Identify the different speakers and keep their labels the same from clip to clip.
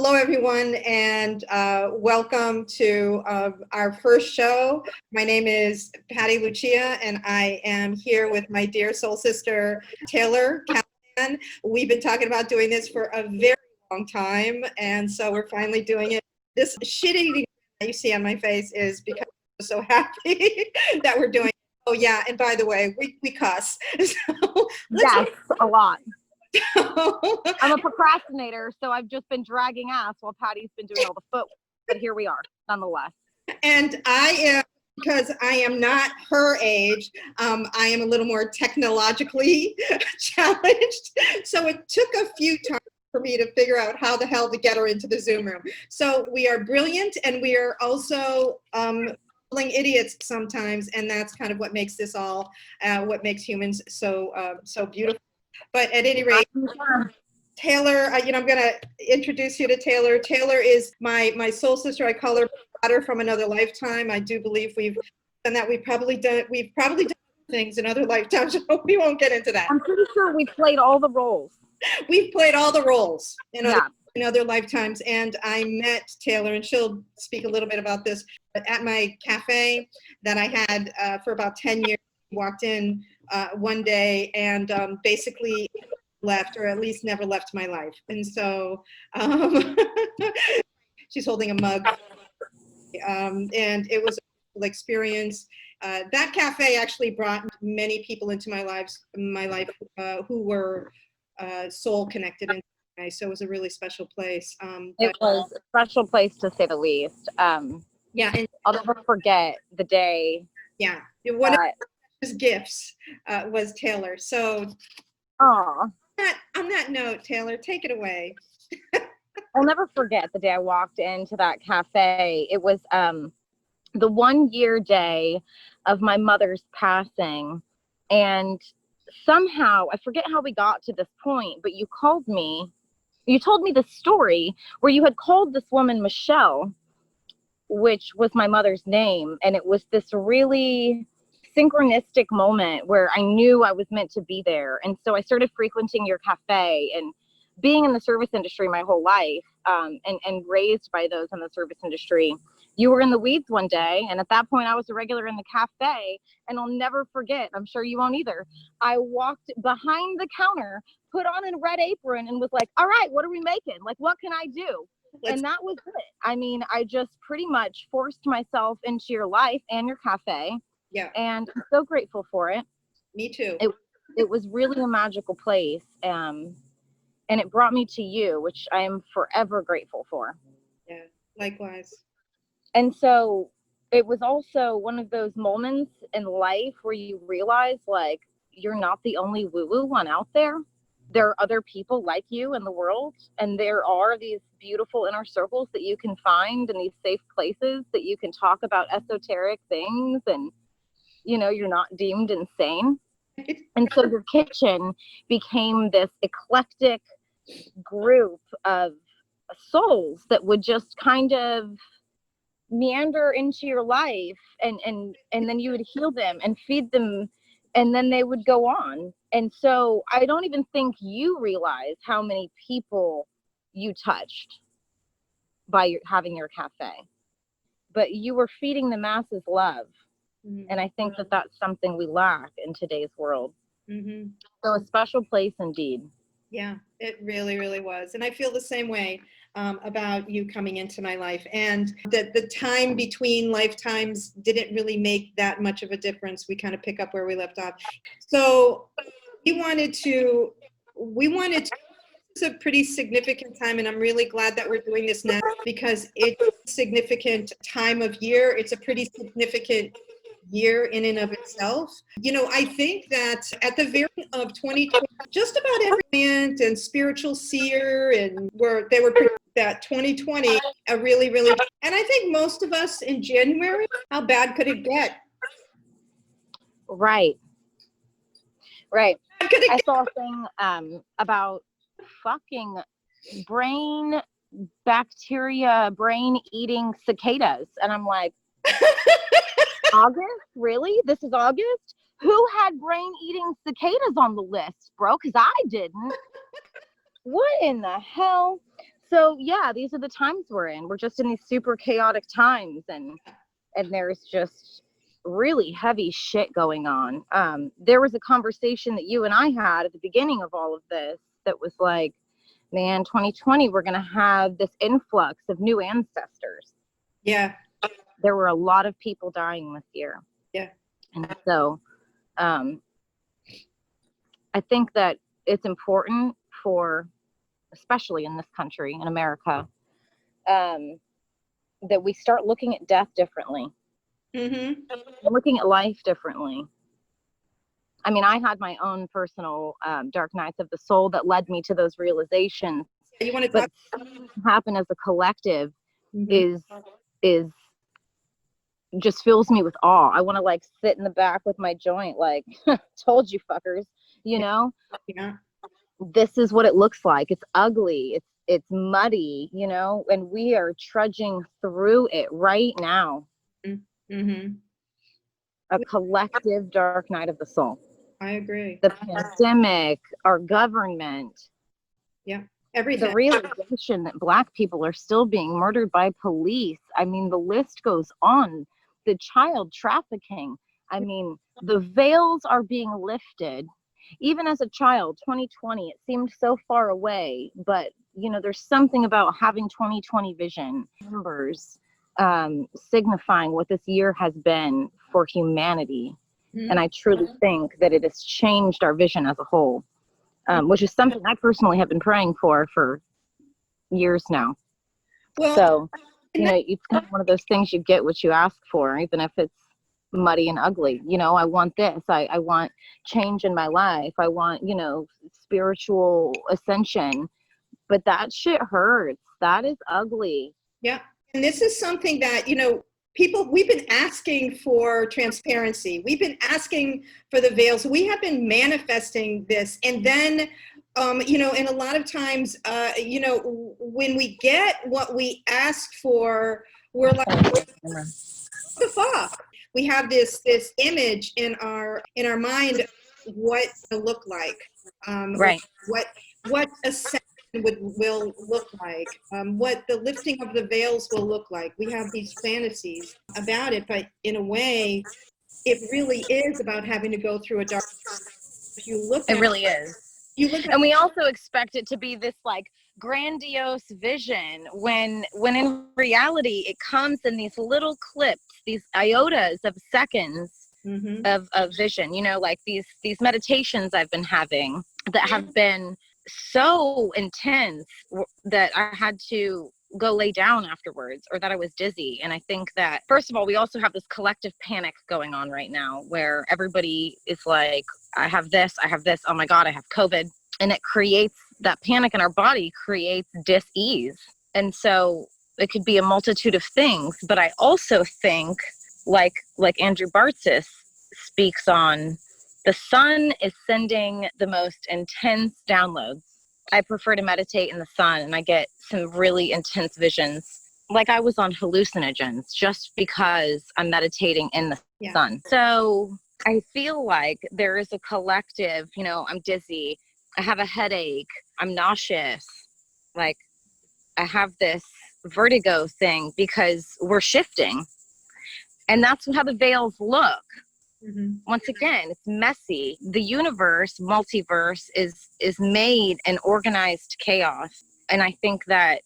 Speaker 1: Hello, everyone, and welcome to our first show. My name is Patti Lucia, and I am here with my dear soul sister, Taylor. We've been talking about doing this for a very long time, and so we're finally doing it. This shitty that you see on my face is because I'm so happy that we're doing it. Oh, yeah, and by the way, we cuss. So
Speaker 2: yes, a lot. I'm a procrastinator, so I've just been dragging ass while Patty's been doing all the footwork. But here we are, nonetheless.
Speaker 1: And I am, because I am not her age, I am a little more technologically challenged. So it took a few times for me to figure out how the hell to get her into the Zoom room. So we are brilliant, and we are also idiots sometimes, and that's kind of what makes this all, what makes humans so beautiful. But at any rate, Taylor, I'm going to introduce you to Taylor. Taylor is my soul sister. I call her daughter from another lifetime. I do believe we've done that. We've probably done things in other lifetimes. So we won't get into that.
Speaker 2: I'm pretty sure we played all the roles.
Speaker 1: We've played all the roles in other lifetimes. And I met Taylor, and she'll speak a little bit about this, at my cafe that I had for about 10 years. Walked in one day and basically left, or at least never left my life. And so she's holding a mug, and it was an experience. That cafe actually brought many people into my life who were soul connected, and so it was a really special place.
Speaker 2: It was a special place, to say the least.
Speaker 1: Yeah, and
Speaker 2: I'll never forget the day.
Speaker 1: Yeah, one of his gifts was Taylor. So,
Speaker 2: on
Speaker 1: that note, Taylor, take it away.
Speaker 2: I'll never forget the day I walked into that cafe. It was the 1 year day of my mother's passing, and somehow, I forget how we got to this point, but you told me the story where you had called this woman Michelle, which was my mother's name, and it was this really synchronistic moment where I knew I was meant to be there. And so I started frequenting your cafe, and being in the service industry my whole life, and raised by those in the service industry. You were in the weeds one day, and at that point I was a regular in the cafe, and I'll never forget, I'm sure you won't either, I walked behind the counter, put on a red apron, and was like, all right, what are we making? Like, what can I do? And that was it. I mean, I just pretty much forced myself into your life and your cafe.
Speaker 1: Yeah.
Speaker 2: And I'm so grateful for it.
Speaker 1: Me too.
Speaker 2: It was really a magical place. And it brought me to you, which I am forever grateful for.
Speaker 1: Yeah, likewise.
Speaker 2: And so it was also one of those moments in life where you realize, like, you're not the only woo-woo one out there. There are other people like you in the world, and there are these beautiful inner circles that you can find, and these safe places that you can talk about esoteric things, and, you're not deemed insane. And so your kitchen became this eclectic group of souls that would just kind of meander into your life, and then you would heal them and feed them, and then they would go on. And so I don't even think you realize how many people you touched by having your cafe, but you were feeding the masses love. Mm-hmm. And I think that that's something we lack in today's world. Mm-hmm. So a special place indeed.
Speaker 1: Yeah, it really, really was. And I feel the same way about you coming into my life, and that the time between lifetimes didn't really make that much of a difference. We kind of pick up where we left off. So we wanted to, it's a pretty significant time, and I'm really glad that we're doing this now, because it's a significant time of year. It's a pretty significant year in and of itself. I think that at the very end of 2020, just about every client and spiritual seer they were pretty that 2020 a really, really, and I think most of us in January, how bad could it get?
Speaker 2: Right. I saw a thing about fucking brain eating cicadas, and I'm like, August? Really? This is August? Who had brain eating cicadas on the list, bro? Because I didn't. What in the hell? So yeah, these are the times we're in. We're just in these super chaotic times, and there's just really heavy shit going on. There was a conversation that you and I had at the beginning of all of this that was like, man, 2020, we're going to have this influx of new ancestors.
Speaker 1: Yeah.
Speaker 2: There were a lot of people dying this year.
Speaker 1: Yeah.
Speaker 2: And so I think that it's important for, especially in this country, in America, that we start looking at death differently.
Speaker 1: Mm-hmm.
Speaker 2: Looking at life differently. I mean, I had my own personal dark nights of the soul that led me to those realizations.
Speaker 1: You want to
Speaker 2: but
Speaker 1: talk?
Speaker 2: happen as a collective
Speaker 1: Mm-hmm.
Speaker 2: is just fills me with awe. I want to like sit in the back with my joint, like, told you fuckers, you know.
Speaker 1: Yeah.
Speaker 2: This is what it looks like. It's ugly. It's muddy, you know, and we are trudging through it right now.
Speaker 1: Mm-hmm.
Speaker 2: A collective dark night of the soul.
Speaker 1: I agree.
Speaker 2: The pandemic, our government.
Speaker 1: Yeah. Everything.
Speaker 2: The realization that Black people are still being murdered by police. I mean, the list goes on. The child trafficking. I mean, the veils are being lifted. Even as a child, 2020, it seemed so far away, but you know, there's something about having 2020 vision, numbers, signifying what this year has been for humanity.
Speaker 1: Mm-hmm.
Speaker 2: And I truly think that it has changed our vision as a whole, which is something I personally have been praying for years now.
Speaker 1: Well,
Speaker 2: so, you know, it's kind of one of those things, you get what you ask for, even if it's muddy and ugly. You know, I want this. I want change in my life. I want, you know, spiritual ascension. But that shit hurts. That is ugly.
Speaker 1: yeah. And this is something that, you know, we've been asking for transparency. We've been asking for the veils. We have been manifesting this. And then, you know, and a lot of times, you know, when we get what we ask for, we're like, what the fuck? We have this image in our mind what to look like,
Speaker 2: Right.
Speaker 1: what ascension will look like, what the lifting of the veils will look like. We have these fantasies about it, but in a way, it really is about having to go through a dark. If you look,
Speaker 2: It really is.
Speaker 1: You look at,
Speaker 2: and we also expect it to be this like grandiose vision when in reality it comes in these little clips, these iotas of seconds
Speaker 1: mm-hmm.
Speaker 2: of vision. You know, like these meditations I've been having that have been so intense that I had to go lay down afterwards, or that I was dizzy. And I think that, first of all, we also have this collective panic going on right now where everybody is like, I have this, oh my God, I have COVID. And it creates that panic in our body, creates dis-ease. And so it could be a multitude of things. But I also think, like Andrew Bartzis speaks on, the sun is sending the most intense downloads. I prefer to meditate in the sun, and I get some really intense visions. Like I was on hallucinogens just because I'm meditating in the sun. So I feel like there is a collective, you know, I'm dizzy, I have a headache, I'm nauseous, like I have this vertigo thing because we're shifting. And that's how the veils look.
Speaker 1: Mm-hmm.
Speaker 2: Once again, it's messy. The universe, multiverse, is made in organized chaos. And I think that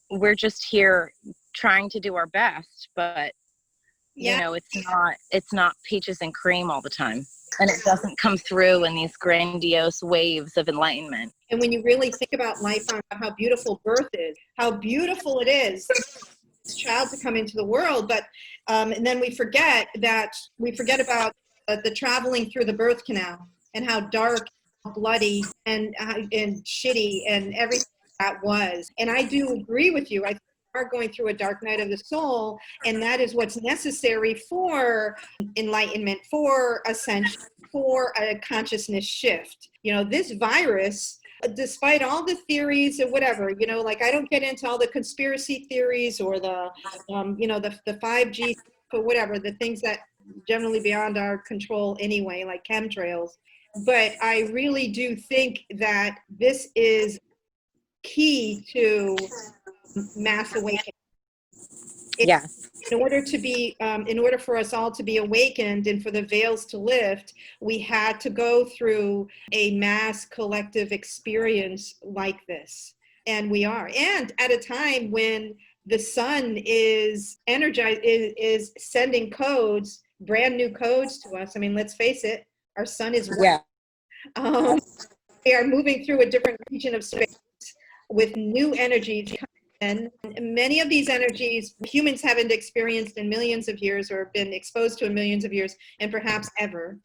Speaker 2: we're just here trying to do our best, but you know, it's not peaches and cream all the time. And it doesn't come through in these grandiose waves of enlightenment.
Speaker 1: And when you really think about life, on how beautiful birth is, how beautiful it is, this child to come into the world, but and then we forget about the traveling through the birth canal and how dark, bloody, and shitty and everything that was. And I do agree with you. I think we are going through a dark night of the soul, and that is what's necessary for enlightenment, for ascension, for a consciousness shift. You know, this virus, despite all the theories or whatever, you know, like I don't get into all the conspiracy theories or the, you know, the 5G or whatever, the things that generally beyond our control anyway, like chemtrails. But I really do think that this is key to mass awakening.
Speaker 2: Yes.
Speaker 1: In order for us all to be awakened and for the veils to lift, we had to go through a mass collective experience like this. And we are. And at a time when the sun is energized, is sending codes, brand new codes to us. I mean, let's face it, our sun is
Speaker 2: Yeah.
Speaker 1: we are moving through a different region of space with new energies coming in. Many of these energies humans haven't experienced in millions of years or been exposed to in millions of years and perhaps ever.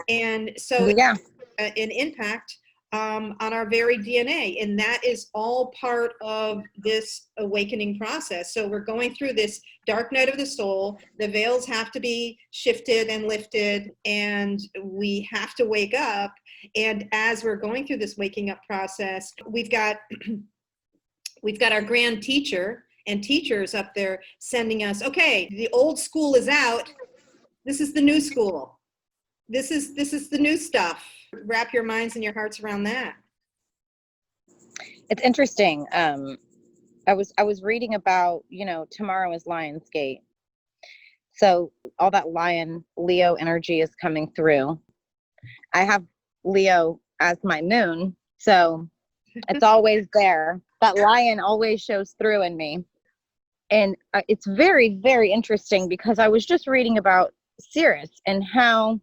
Speaker 1: And so
Speaker 2: Yeah.
Speaker 1: an impact on our very DNA. And that is all part of this awakening process. So we're going through this dark night of the soul. The veils have to be shifted and lifted, and we have to wake up. And as we're going through this waking up process, we've got our grand teacher and teachers up there sending us, okay, the old school is out. This is the new school. This is the new stuff. Wrap your minds and your hearts around that.
Speaker 2: It's interesting. I was reading about, tomorrow is Lionsgate. So all that lion Leo energy is coming through. I have Leo as my moon, so it's always there. That lion always shows through in me. And it's very, very interesting because I was just reading about Sirius and how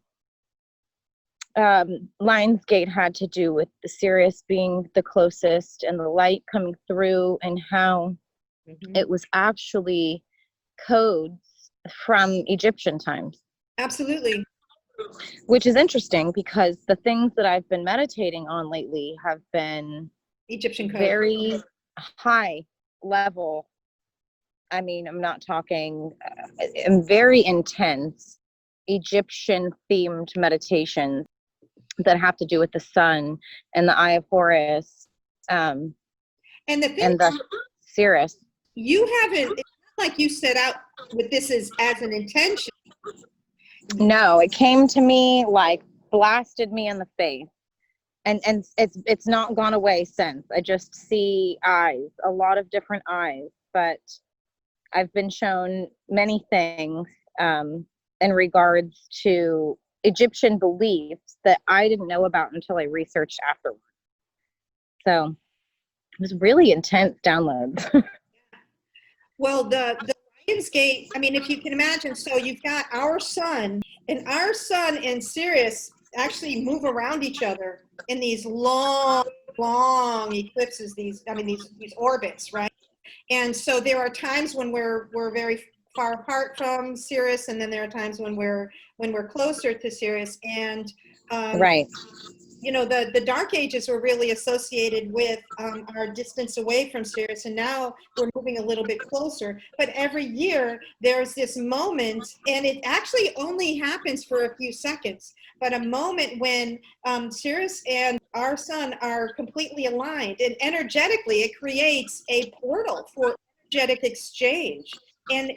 Speaker 2: Lionsgate had to do with the Sirius being the closest and the light coming through, and how it was actually codes from Egyptian times.
Speaker 1: Absolutely.
Speaker 2: Which is interesting because the things that I've been meditating on lately have been
Speaker 1: Egyptian code.
Speaker 2: Very high level. I mean, I'm not talking, very intense Egyptian themed meditations that have to do with the sun and the Eye of Horus,
Speaker 1: and
Speaker 2: the Sirius.
Speaker 1: You haven't, it's not like you set out with this as an intention.
Speaker 2: No, it came to me, like blasted me in the face. And it's not gone away since. I just see eyes, a lot of different eyes, but I've been shown many things in regards to Egyptian beliefs that I didn't know about until I researched afterwards. So it was really intense downloads.
Speaker 1: Well, the Lionsgate, I mean, if you can imagine, so you've got our sun and Sirius actually move around each other in these long eclipses, these orbits, right? And so there are times when we're very far apart from Sirius, and then there are times when we're closer to Sirius. And
Speaker 2: right.
Speaker 1: The Dark Ages were really associated with our distance away from Sirius, and now we're moving a little bit closer. But every year there's this moment, and it actually only happens for a few seconds, but a moment when Sirius and our sun are completely aligned, and energetically it creates a portal for energetic exchange. And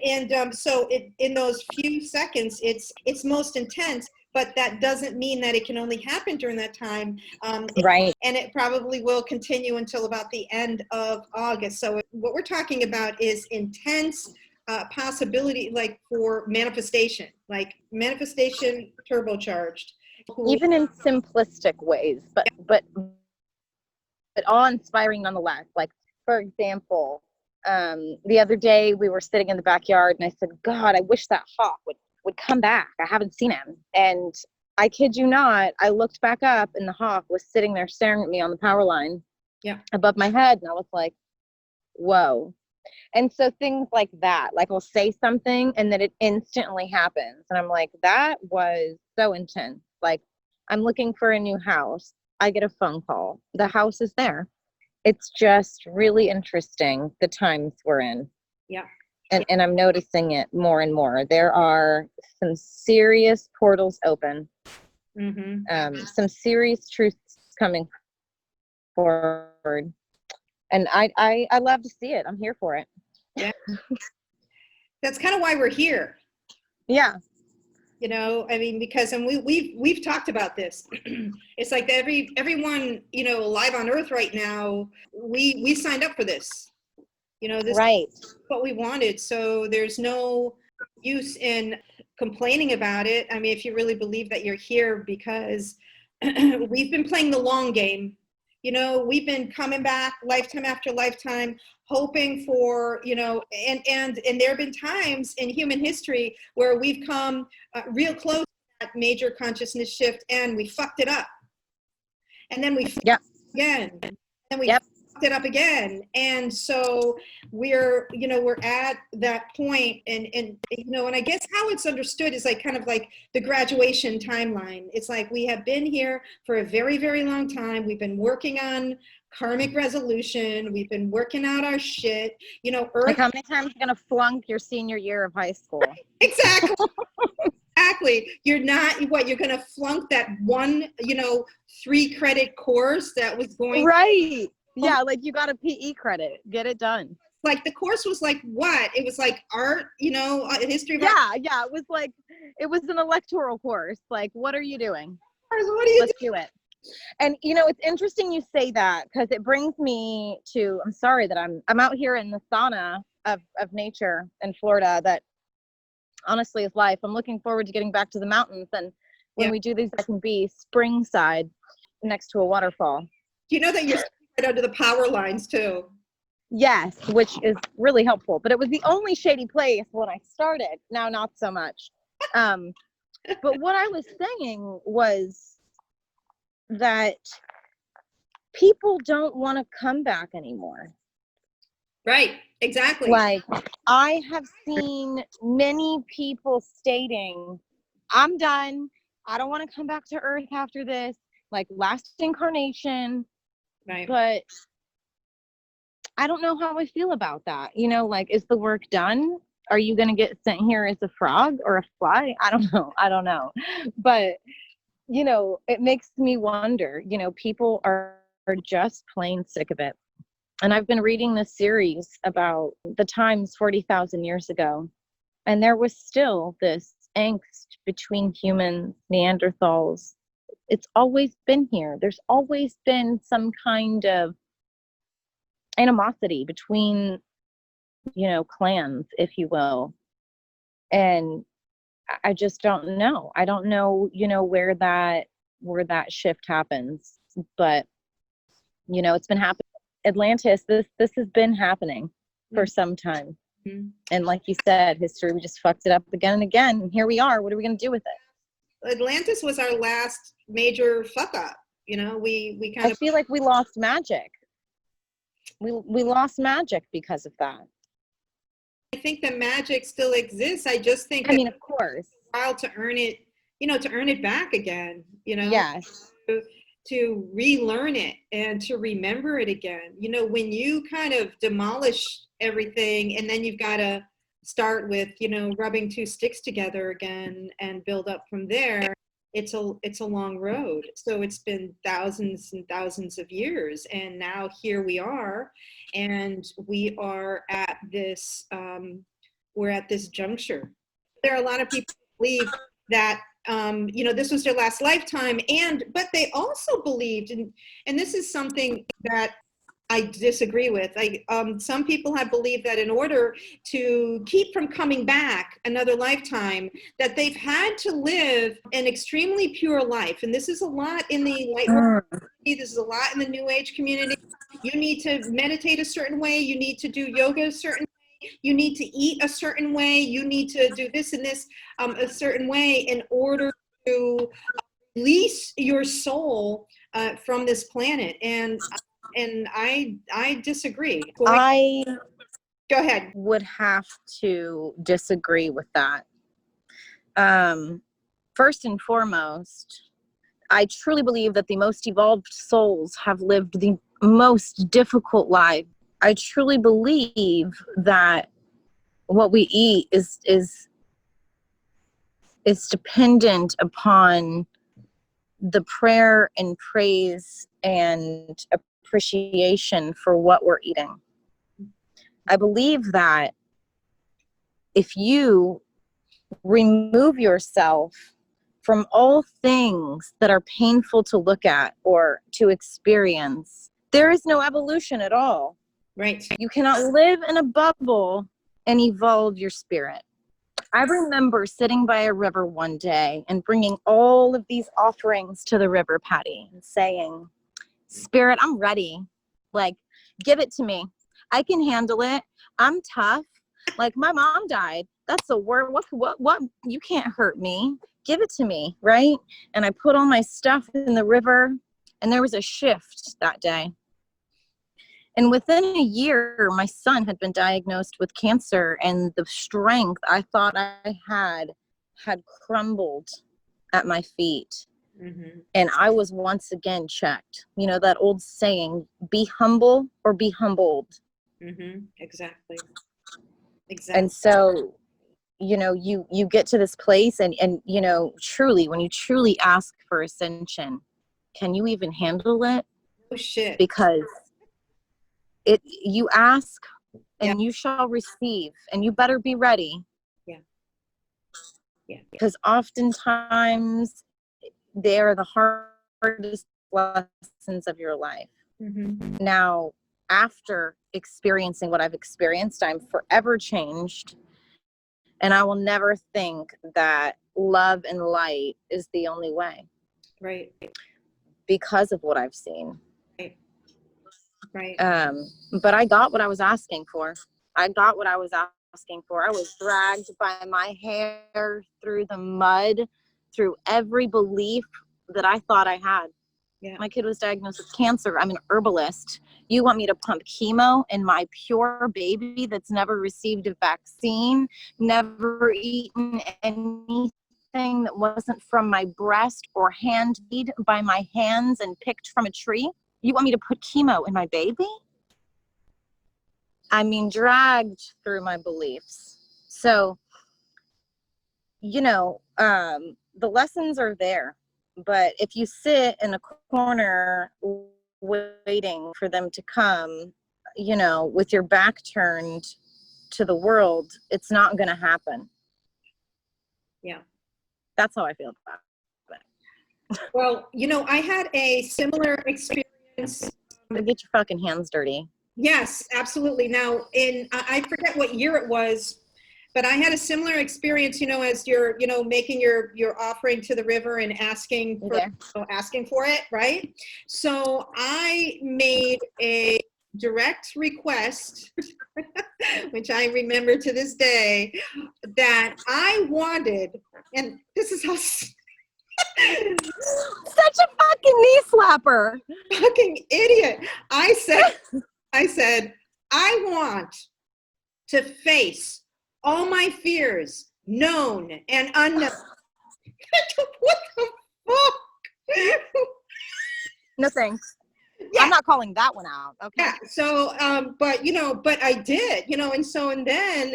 Speaker 1: so in those few seconds, it's most intense. But that doesn't mean that it can only happen during that time.
Speaker 2: Right.
Speaker 1: And it probably will continue until about the end of August. So what we're talking about is intense possibility, like for manifestation turbocharged.
Speaker 2: Even in simplistic ways, but awe-inspiring nonetheless. Like, for example, the other day we were sitting in the backyard and I said, God, I wish that hawk would come back. I haven't seen him. And I kid you not, I looked back up and the hawk was sitting there staring at me on the power line above my head. And I was like, whoa. And so things like that, like I'll say something and then it instantly happens. And I'm like, that was so intense. Like, I'm looking for a new house. I get a phone call. The house is there. It's just really interesting, the times we're in.
Speaker 1: Yeah.
Speaker 2: And I'm noticing it more and more. There are some serious portals open. Some serious truths coming forward. And I love to see it. I'm here for it.
Speaker 1: Yeah. That's kind of why we're here.
Speaker 2: Yeah.
Speaker 1: You know, I mean, because, and we've talked about this. It's like everyone, you know, alive on earth right now, we signed up for this. You know, this is
Speaker 2: Right.
Speaker 1: what we wanted. So there's no use in complaining about it. I mean, if you really believe that you're here because we've been playing the long game. You know, we've been coming back lifetime after lifetime, hoping for, you know, and there have been times in human history where we've come real close to that major consciousness shift and we fucked it up. And then we fucked
Speaker 2: Yep.
Speaker 1: it again. And we
Speaker 2: Yep.
Speaker 1: fucked it up again. And so we're, you know, we're at that point, and you know, and I guess how it's understood is like kind of like the graduation timeline. It's like we have been here for a very, very long time. We've been working on karmic resolution. We've been working out our shit. You know, Earth.
Speaker 2: Like, how many times are you gonna flunk your senior year of high school?
Speaker 1: Exactly. Exactly. You're not, what, you're going to flunk that one, you know, 3-credit course that was going.
Speaker 2: Right. Yeah, like you got a PE credit. Get it done.
Speaker 1: Like the course was like what? It was like art, you know, history of art.
Speaker 2: Yeah, it was like, it was an electoral course. Like, what are you doing?
Speaker 1: What are you
Speaker 2: Let's do it. And you know, it's interesting you say that, because it brings me to, I'm sorry that I'm out here in the sauna of nature in Florida that honestly is life. I'm looking forward to getting back to the mountains, and when we do these, I can be springside next to a waterfall.
Speaker 1: Do you know that you're right under the power lines too?
Speaker 2: Yes, which is really helpful. But it was the only shady place when I started. Now, not so much. But what I was saying was that people don't want to come back anymore.
Speaker 1: Right, exactly.
Speaker 2: Like, I have seen many people stating, I'm done. I don't want to come back to Earth after this, like last incarnation.
Speaker 1: Right.
Speaker 2: But I don't know how I feel about that. You know, like, is the work done? Are you going to get sent here as a frog or a fly? I don't know. But, you know, it makes me wonder, you know, people are just plain sick of it. And I've been reading this series about the times 40,000 years ago, and there was still this angst between humans, Neanderthals. It's always been here. There's always been some kind of animosity between, you know, clans, if you will. And I just don't know. I don't know, you know, where that shift happens. But, you know, it's been happening. Atlantis, this has been happening for some time. Mm-hmm. And like you said, history, we just fucked it up again and again. And here we are. What are we going to do with it?
Speaker 1: Atlantis was our last major fuck up. You know, we kind of,
Speaker 2: I feel like we lost magic. We lost magic because of that.
Speaker 1: I think the magic still exists. I just think,
Speaker 2: I mean, of course,
Speaker 1: a while to earn it, you know, to earn it back again, you know.
Speaker 2: Yes.
Speaker 1: To relearn it and to remember it again. You know, when you kind of demolish everything and then you've got to start with, you know, rubbing 2 sticks together again and build up from there, it's a long road. So it's been thousands and thousands of years, and now here we are, and we are at this we're at this juncture. There are a lot of people who believe that you know, this was their last lifetime, but they also believed, and this is something that I disagree with. Some people have believed that in order to keep from coming back another lifetime, that they've had to live an extremely pure life. And this is a lot in the light world community. This is a lot in the New Age community. You need to meditate a certain way. You need to do yoga a certain way. You need to eat a certain way. You need to do this and this a certain way in order to release your soul from this planet. And I disagree.
Speaker 2: I
Speaker 1: Go ahead.
Speaker 2: Would have to disagree with that. First and foremost, I truly believe that the most evolved souls have lived the most difficult life. I truly believe that what we eat is dependent upon the prayer and praise and appreciation for what we're eating. I believe that if you remove yourself from all things that are painful to look at or to experience, there is no evolution at all.
Speaker 1: Right.
Speaker 2: You cannot live in a bubble and evolve your spirit. I remember sitting by a river one day and bringing all of these offerings to the river, Patti, and saying, Spirit, I'm ready. Like, give it to me. I can handle it. I'm tough. Like, my mom died. That's a word. What? You can't hurt me. Give it to me, right? And I put all my stuff in the river, and there was a shift that day. And within a year, my son had been diagnosed with cancer, and the strength I thought I had crumbled at my feet. Mm-hmm. And I was once again checked. You know, that old saying, be humble or be humbled.
Speaker 1: Mm-hmm. Exactly.
Speaker 2: And so, you know, you get to this place and, you know, truly, when you truly ask for ascension, can you even handle it?
Speaker 1: Oh, shit.
Speaker 2: Because you ask and you shall receive, and you better be ready.
Speaker 1: Yeah.
Speaker 2: Because oftentimes they are the hardest lessons of your life. Mm-hmm. Now, after experiencing what I've experienced, I'm forever changed. And I will never think that love and light is the only way.
Speaker 1: Right.
Speaker 2: Because of what I've seen.
Speaker 1: Right.
Speaker 2: But I got what I was asking for. I was dragged by my hair through the mud, through every belief that I thought I had. Yeah. My kid was diagnosed with cancer. I'm an herbalist. You want me to pump chemo in my pure baby that's never received a vaccine, never eaten anything that wasn't from my breast or handmade by my hands and picked from a tree? You want me to put chemo in my baby? I mean, dragged through my beliefs. So, you know, the lessons are there. But if you sit in a corner waiting for them to come, you know, with your back turned to the world, it's not going to happen.
Speaker 1: Yeah.
Speaker 2: That's how I feel about it.
Speaker 1: Well, you know, I had a similar experience.
Speaker 2: Get your fucking hands dirty.
Speaker 1: Yes, absolutely. Now, I forget what year it was, but I had a similar experience, you know, as you're, you know, making your offering to the river and asking for it, right? So I made a direct request, which I remember to this day, that I wanted, and this is how
Speaker 2: such a fucking knee slapper.
Speaker 1: Fucking idiot. I said, I want to face all my fears, known and unknown. What the fuck?
Speaker 2: No thanks. Yeah. I'm not calling that one out. Okay.
Speaker 1: Yeah. So, but I did, and then,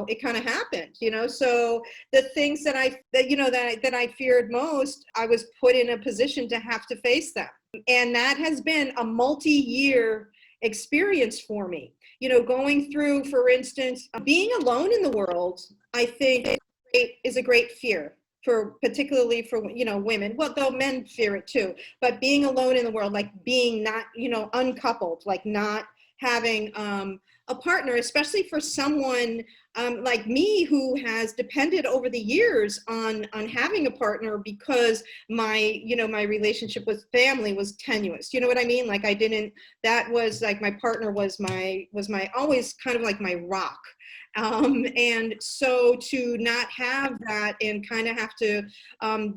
Speaker 1: it kind of happened, so the things that I feared most, I was put in a position to have to face them. And that has been a multi-year experience for me, going through, for instance, being alone in the world, I think is a great fear. Particularly for women, well, though men fear it too, but being alone in the world, like being not uncoupled, like not having a partner, especially for someone like me who has depended over the years on having a partner, because my my relationship with family was tenuous. You know what I mean? Like that was like, my partner was my always kind of like my rock. And so to not have that and kind of have to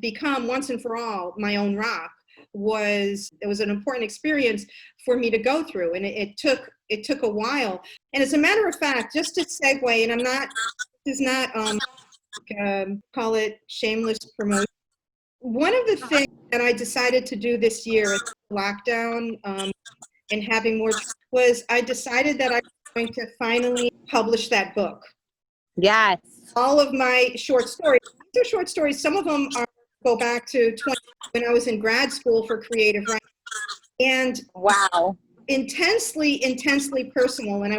Speaker 1: become once and for all my own rock was an important experience for me to go through. And it took a while. And as a matter of fact, just to segue, and this is not call it shameless promotion. One of the things that I decided to do this year is lockdown and having more was I decided that I was going to finally publish that book.
Speaker 2: Yes.
Speaker 1: All of my short stories. These are short stories. Some of them go back to when I was in grad school for creative writing. And
Speaker 2: wow,
Speaker 1: intensely personal. And I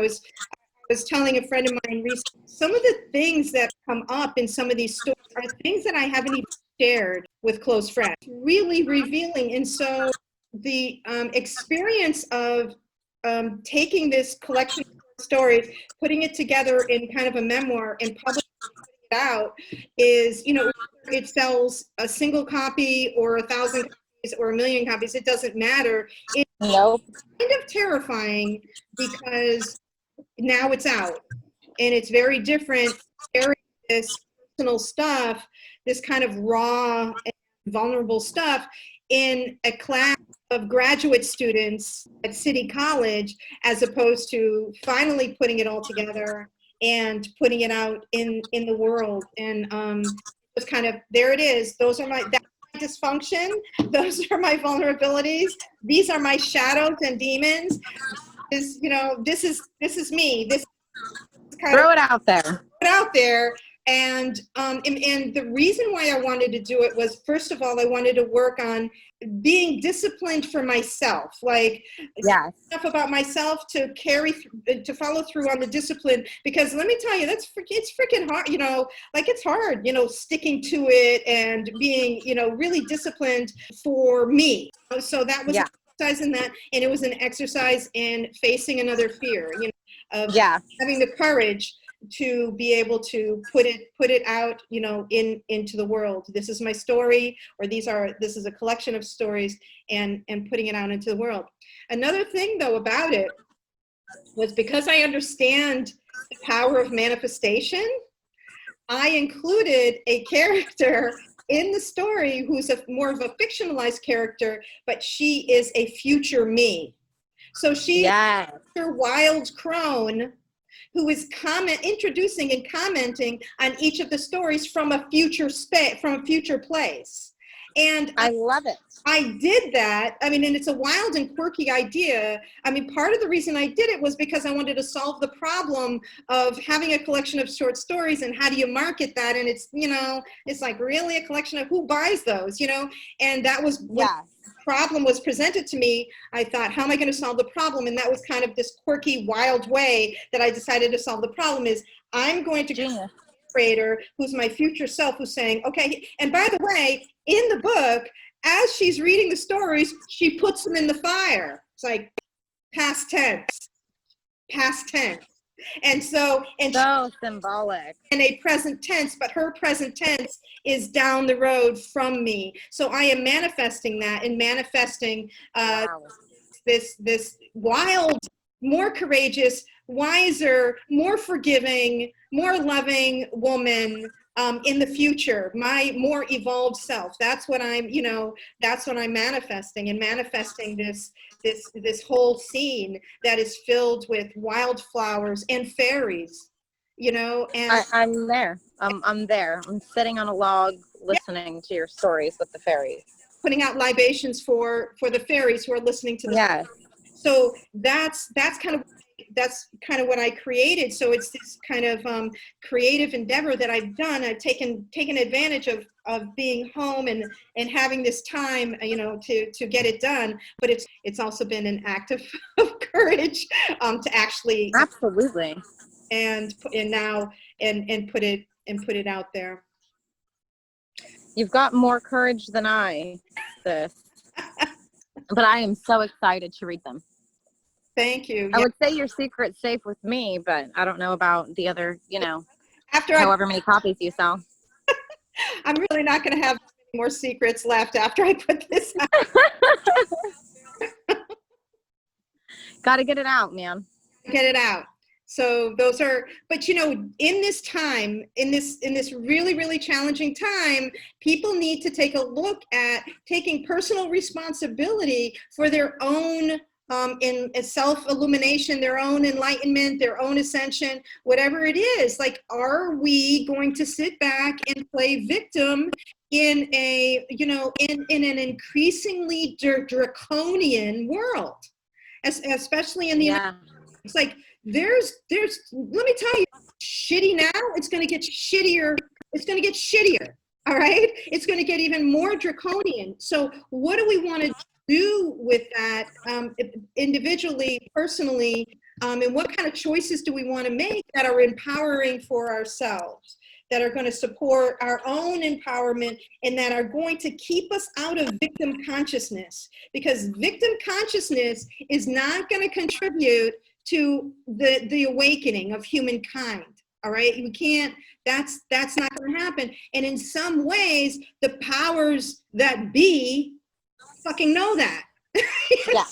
Speaker 1: was telling a friend of mine recently, some of the things that come up in some of these stories are things that I haven't even shared with close friends. Really revealing. And so the experience of taking this collection of stories, putting it together in kind of a memoir and publishing it out is, you know, it sells a single copy or 1,000 copies or 1,000,000 copies, it doesn't matter. It's
Speaker 2: Nope.
Speaker 1: kind of terrifying because now it's out and it's very different sharing this personal stuff, this kind of raw and vulnerable stuff in a class of graduate students at City College, as opposed to finally putting it all together and putting it out in the world. And it's kind of, there it is. Those are that's my dysfunction. Those are my vulnerabilities. These are my shadows and demons. Is, you know, this is me. This is kind
Speaker 2: Throw
Speaker 1: of
Speaker 2: it out there.
Speaker 1: out there. And the reason why I wanted to do it was, first of all, I wanted to work on being disciplined for myself, like
Speaker 2: Yes.
Speaker 1: stuff about myself to to follow through on the discipline, because let me tell you, it's freaking hard, you know, like it's hard, you know, sticking to it and being, you know, really disciplined for me. So that was an exercise in that, and it was an exercise in facing another fear, you know, of having the courage to be able to put it out, you know, into the world. This is my story, or this is a collection of stories, and putting it out into the world. Another thing though about it was, because I understand the power of manifestation, I included a character in the story who's more of a fictionalized character, but she is a future me. So she's a wild crone who is introducing and commenting on each of the stories from a future place. And
Speaker 2: I love it.
Speaker 1: I did that. I mean, and it's a wild and quirky idea. I mean, part of the reason I did it was because I wanted to solve the problem of having a collection of short stories, and how do you market that? And it's, you know, it's like, really a collection of, who buys those, you know? And that was problem was presented to me. I thought, how am I going to solve the problem? And that was kind of this quirky, wild way that I decided to solve the problem. Is I'm going to create a creator who's my future self, who's saying, okay, and by the way, in the book, as she's reading the stories, she puts them in the fire. It's like past tense. And so
Speaker 2: symbolic.
Speaker 1: In a present tense, but her present tense is down the road from me. So I am manifesting that, and manifesting this wild, more courageous, wiser, more forgiving, more loving woman in the future, my more evolved self. That's what I'm, you know, that's what I'm manifesting, and manifesting this whole scene that is filled with wildflowers and fairies, you know. And
Speaker 2: I'm there. I'm there. I'm sitting on a log listening to your stories with the fairies.
Speaker 1: Putting out libations for the fairies who are listening to the So that's kind of what I created. So it's this kind of creative endeavor that I've done. I've taken advantage of being home and having this time, you know, to get it done. But it's also been an act of courage to actually and now put it out there.
Speaker 2: You've got more courage than I, sis. But I am so excited to read them.
Speaker 1: Thank you.
Speaker 2: I would say your secret's safe with me, but I don't know about the other, you know, however many copies you sell.
Speaker 1: I'm really not going to have any more secrets left after I put this out.
Speaker 2: Got to get it out, man.
Speaker 1: Get it out. So those are, but you know, in this time, in this really, really challenging time, people need to take a look at taking personal responsibility for their own in self-illumination, their own enlightenment, their own ascension, whatever it is. Like, are we going to sit back and play victim in a, you know, in an increasingly draconian world, especially in the United States? It's like, there's let me tell you, shitty now, it's going to get shittier. It's going to get shittier. All right, it's going to get even more draconian. So what do we want to do with that individually, personally, And what kind of choices do we want to make that are empowering for ourselves, that are going to support our own empowerment, and that are going to keep us out of victim consciousness, because victim consciousness is not going to contribute to the awakening of humankind. All right, we can't, that's not going to happen. And in some ways, the powers that be fucking know that.
Speaker 2: Yeah.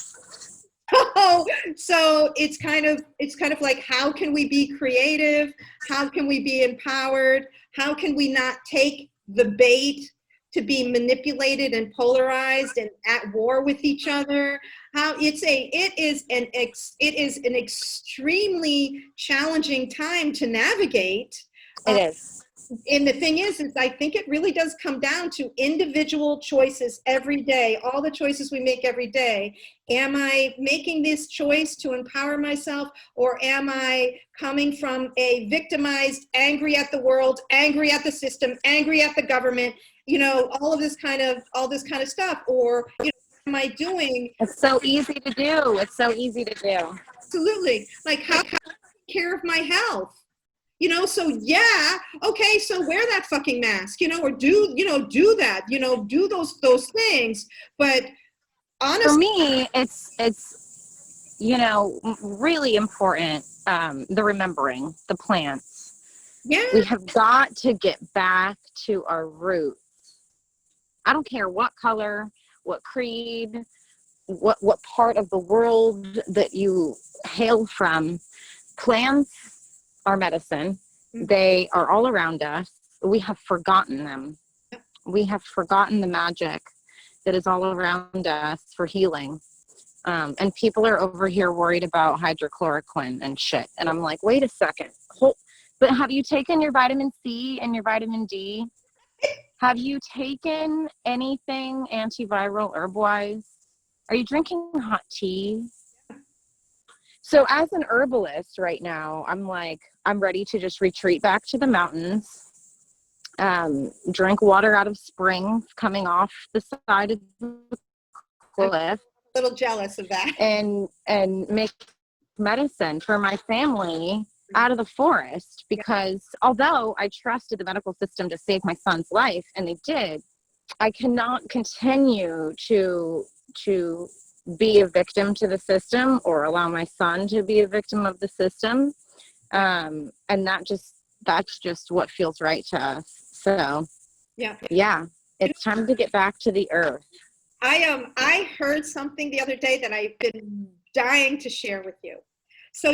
Speaker 1: So it's kind of like, how can we be creative? How can we be empowered? How can we not take the bait to be manipulated and polarized and at war with each other? It is an extremely challenging time to navigate.
Speaker 2: It is.
Speaker 1: And the thing is I think it really does come down to individual choices every day, all the choices we make every day. Am I making this choice to empower myself, or am I coming from a victimized, angry at the world, angry at the system, angry at the government, all this kind of stuff? Or, am I doing?
Speaker 2: It's so easy to do. It's so easy to do.
Speaker 1: Absolutely. Like, how can I take care of my health? So yeah, okay, so wear that fucking mask, or do that, do those things. But honestly,
Speaker 2: for me, it's really important, the remembering the plants.
Speaker 1: yeah,
Speaker 2: We have got to get back to our roots. I don't care what color, what creed, what part of the world that you hail from. Plants are medicine. They are all around us. We have forgotten them. We have forgotten the magic that is all around us for healing. And people are over here worried about hydrochloroquine and shit. And I'm like, wait a second. But have you taken your vitamin C and your vitamin D? Have you taken anything antiviral herb-wise? Are you drinking hot tea? So as an herbalist right now, I'm ready to just retreat back to the mountains, drink water out of springs coming off the side of the cliff.
Speaker 1: I'm a little jealous of that.
Speaker 2: And make medicine for my family out of the forest, because although I trusted the medical system to save my son's life, and they did, I cannot continue to be a victim to the system, or allow my son to be a victim of the system. And that's just what feels right to us. So yeah, it's time to get back to the earth.
Speaker 1: I heard something the other day that I've been dying to share with you. So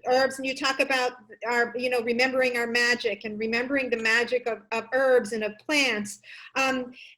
Speaker 1: herbs, and you talk about our, remembering our magic and remembering the magic of herbs and of plants.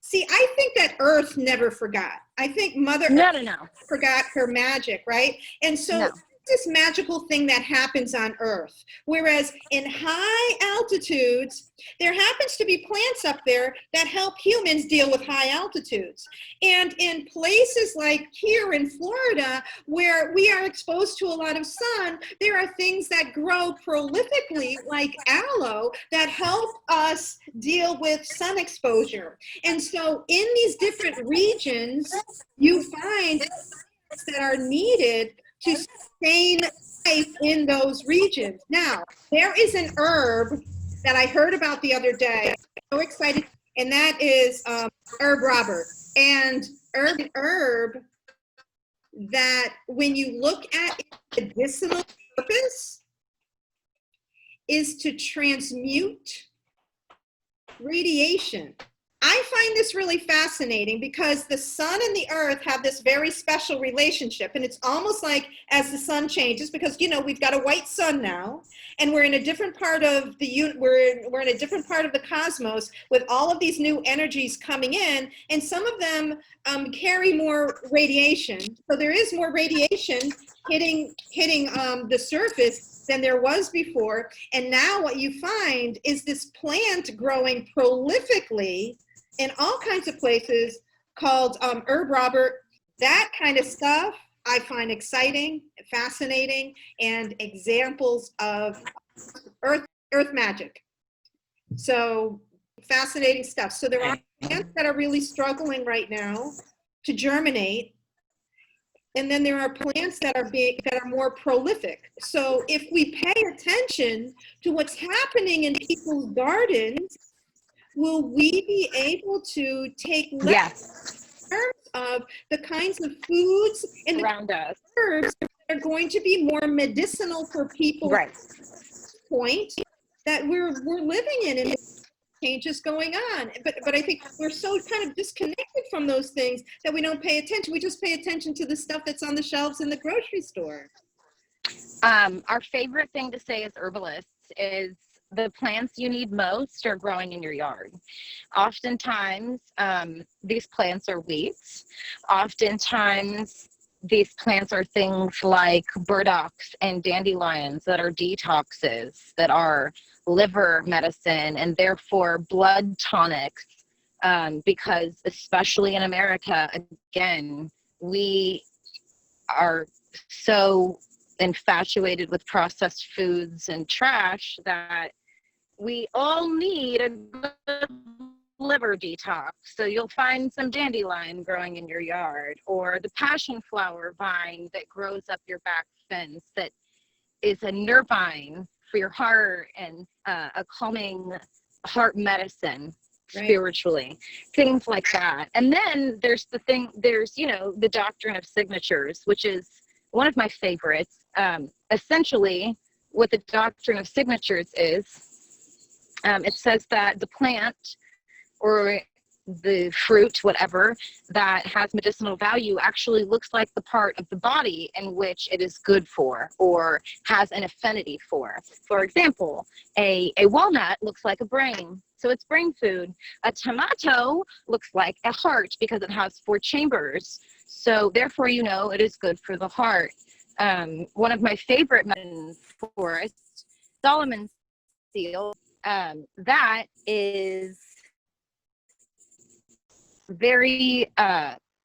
Speaker 1: See, I think that Earth never forgot. I think Mother Earth forgot her magic, right? And so this magical thing that happens on Earth, whereas in high altitudes, there happens to be plants up there that help humans deal with high altitudes. And in places like here in Florida, where we are exposed to a lot of sun, there are things that grow prolifically, like aloe, that help us deal with sun exposure. And so in these different regions, you find that are needed to sustain life in those regions. Now, there is an herb that I heard about the other day. I'm so excited, and that is herb Robert. And herb that, when you look at its medicinal purpose, is to transmute radiation. I find this really fascinating, because the sun and the earth have this very special relationship, and it's almost like as the sun changes, because we've got a white sun now, and we're in a different part of we're in a different part of the cosmos with all of these new energies coming in, and some of them carry more radiation. So there is more radiation hitting the surface than there was before. And now what you find is this plant growing prolifically in all kinds of places called herb Robert. That kind of stuff I find exciting, fascinating, and examples of earth magic. So fascinating stuff. So there are plants that are really struggling right now to germinate. and then there are plants that are more prolific. So if we pay attention to what's happening in people's gardens, will we be able to take less
Speaker 2: Yes.
Speaker 1: of the kinds of foods and
Speaker 2: Around us.
Speaker 1: herbs that are going to be more medicinal for people
Speaker 2: Right.
Speaker 1: at this point that we're living in, and changes going on. But I think we're so kind of disconnected from those things that we don't pay attention. We just pay attention to the stuff that's on the shelves in the grocery store.
Speaker 2: Our favorite thing to say as herbalists is the plants you need most are growing in your yard. Oftentimes, these plants are weeds. Oftentimes, these plants are things like burdocks and dandelions that are detoxes, that are liver medicine, and therefore blood tonics, because especially in America, again, we are so infatuated with processed foods and trash that we all need a good liver detox. So you'll find some dandelion growing in your yard, or the passion flower vine that grows up your back fence that is a nervine for your heart and a calming heart medicine. Right. Spiritually, things like that. And then there's the doctrine of signatures, which is one of my favorites. Essentially, what the doctrine of signatures is, it says that the plant or the fruit, whatever, that has medicinal value actually looks like the part of the body in which it is good for or has an affinity for. For example, a walnut looks like a brain, so it's brain food. A tomato looks like a heart because it has 4 chambers, so therefore it is good for the heart. One of my favorite medicine forests, Solomon's seal, that is very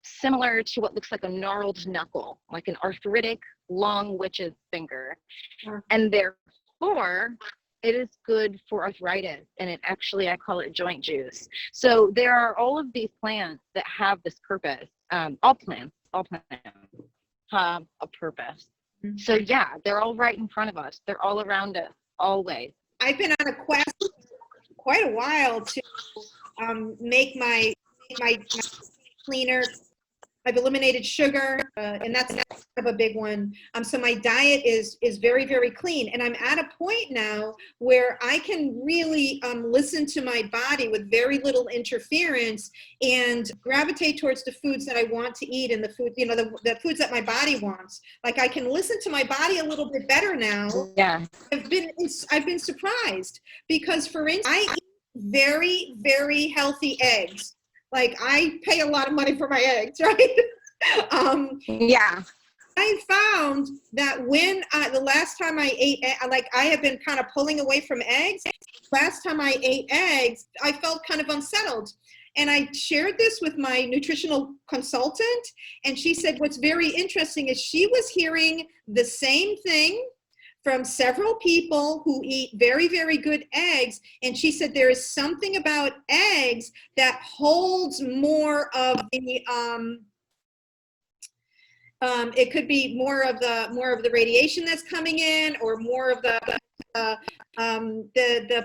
Speaker 2: similar to what looks like a gnarled knuckle, like an arthritic, long witch's finger. And therefore, it is good for arthritis, and I call it joint juice. So there are all of these plants that have this purpose. All plants have a purpose. Mm-hmm. So yeah, they're all right in front of us. They're all around us, always.
Speaker 1: I've been on a quest quite a while to make my cleaner. I've eliminated sugar, and that's kind of a big one. So my diet is very, very clean, and I'm at a point now where I can really listen to my body with very little interference and gravitate towards the foods that I want to eat and the food, the foods that my body wants. Like I can listen to my body a little bit better now.
Speaker 2: Yeah,
Speaker 1: I've been surprised because, for instance, I eat very, very healthy eggs. Like I pay a lot of money for my eggs, right?
Speaker 2: Yeah.
Speaker 1: I found that when the last time I ate, like I have been kind of pulling away from eggs. Last time I ate eggs, I felt kind of unsettled. And I shared this with my nutritional consultant, and she said what's very interesting is she was hearing the same thing from several people who eat very, very good eggs. And she said there is something about eggs that holds more of the, it could be more of the radiation that's coming in, or more of the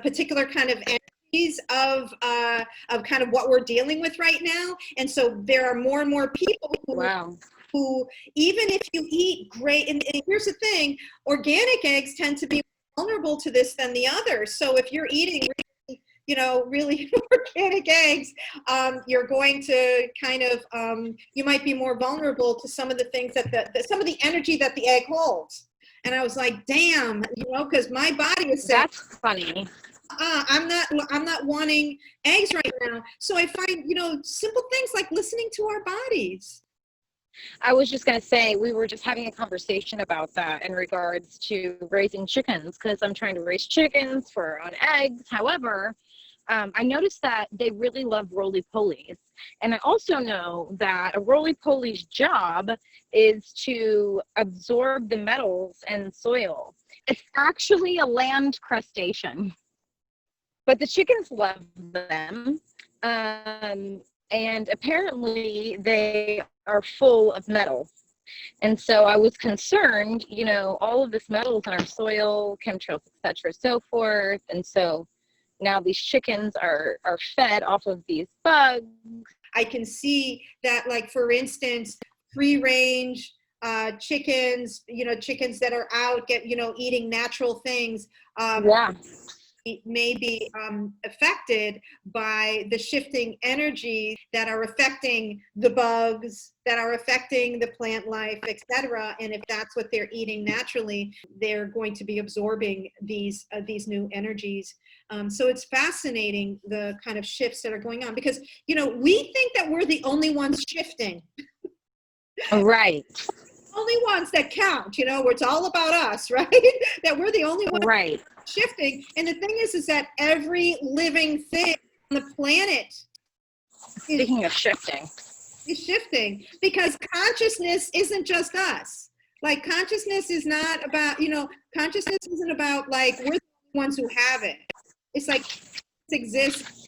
Speaker 1: particular kind of energies of kind of what we're dealing with right now. And so there are more and more people who even if you eat great, and here's the thing, organic eggs tend to be vulnerable to this than the others. So if you're eating really organic eggs, you're going to kind of, you might be more vulnerable to some of the things that some of the energy that the egg holds. And I was like, damn, because my body is saying,
Speaker 2: that's funny.
Speaker 1: I'm not wanting eggs right now. So I find, simple things like listening to our bodies.
Speaker 2: I was just going to say, we were just having a conversation about that in regards to raising chickens, because I'm trying to raise chickens for our own eggs. However, I noticed that they really love roly-polies. And I also know that a roly-poly's job is to absorb the metals in soil. It's actually a land crustacean. But the chickens love them. And apparently they are full of metal. And so I was concerned, all of this metals in our soil, chemtrails, et cetera, so forth. And so now these chickens are fed off of these bugs.
Speaker 1: I can see that, like, for instance, free range chickens, chickens that are out eating natural things.
Speaker 2: Yeah.
Speaker 1: May be affected by the shifting energy that are affecting the bugs, that are affecting the plant life, etc. And if that's what they're eating naturally, they're going to be absorbing these new energies. So it's fascinating, the kind of shifts that are going on, because we think that we're the only ones shifting.
Speaker 2: Right.
Speaker 1: Only ones that count, where it's all about us, right? That we're the only ones
Speaker 2: Right.
Speaker 1: shifting. And the thing is that every living thing on the planet
Speaker 2: Speaking of shifting,
Speaker 1: is shifting, because consciousness isn't just us. Like, consciousness is not about, consciousness isn't about, like, we're the ones who have it. It's like, it exists.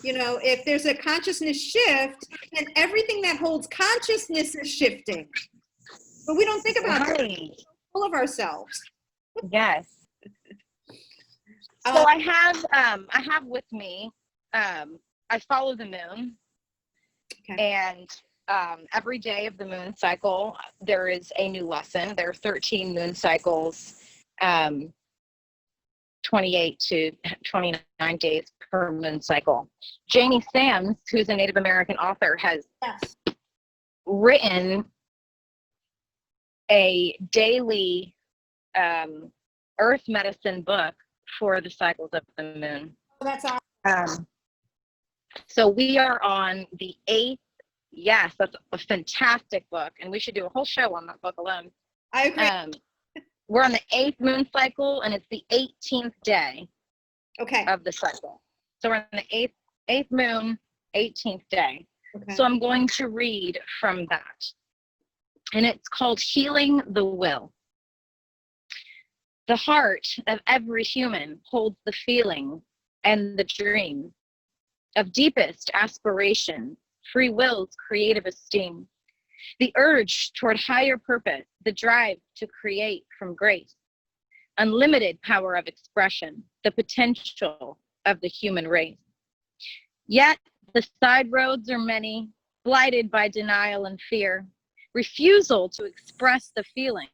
Speaker 1: If there's a consciousness shift, then everything that holds consciousness is shifting. But we don't think about it. All of ourselves.
Speaker 2: Yes. So I have with me, I follow the moon.
Speaker 1: Okay.
Speaker 2: And every day of the moon cycle, there is a new lesson. There are 13 moon cycles, 28 to 29 days per moon cycle. Jamie Sams, who's a Native American author, has written a daily earth medicine book for the cycles of the moon.
Speaker 1: Oh, that's awesome.
Speaker 2: So we are on the 8th. Yes, that's a fantastic book, and we should do a whole show on that book alone.
Speaker 1: I agree.
Speaker 2: We're on the 8th moon cycle, and it's the 18th day of the cycle. So we're on the 8th moon, 18th day. Okay. So I'm going to read from that. And it's called Healing the Will. The heart of every human holds the feeling and the dream of deepest aspiration, free will's creative esteem, the urge toward higher purpose, the drive to create from grace, unlimited power of expression, the potential of the human race. Yet the side roads are many, blighted by denial and fear, refusal to express the feelings,